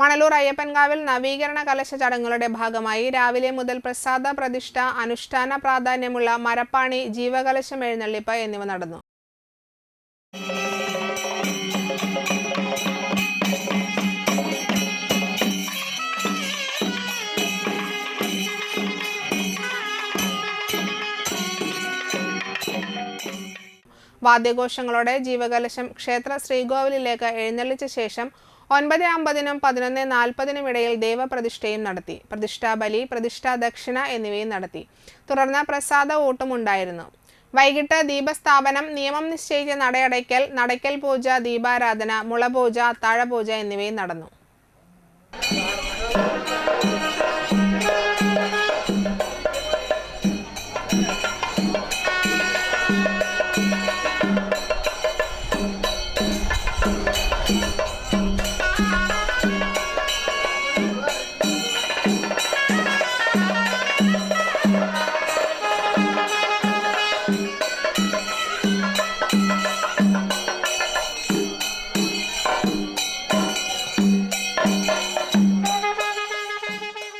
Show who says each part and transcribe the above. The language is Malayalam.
Speaker 1: മണലൂർ അയ്യപ്പൻകാവിൽ നവീകരണ കലശ ചടങ്ങുകളുടെ ഭാഗമായി രാവിലെ മുതൽ പ്രസാദ പ്രതിഷ്ഠ, അനുഷ്ഠാന പ്രാധാന്യമുള്ള മരപ്പാണി, ജീവകലശം എഴുന്നള്ളിപ്പ് എന്നിവ നടന്നു. വാദ്യഘോഷങ്ങളോടെ ജീവകലശം ക്ഷേത്ര ശ്രീകോവിലിലേക്ക് എഴുന്നള്ളിച്ച ശേഷം 9:50-നും 11:40-നും ഇടയിൽ ദേവപ്രതിഷ്ഠയും നടത്തി. പ്രതിഷ്ഠാബലി, പ്രതിഷ്ഠാ ദക്ഷിണ എന്നിവയും നടത്തി. തുടർന്ന് പ്രസാദ ഊട്ടും ഉണ്ടായിരുന്നു. വൈകിട്ട് ദീപസ്ഥാപനം, നിയമം നിശ്ചയിച്ച നടയടയ്ക്കൽ, നടയ്ക്കൽ പൂജ, ദീപാരാധന, മുളപൂജ, അത്താഴപൂജ എന്നിവയും നടന്നു.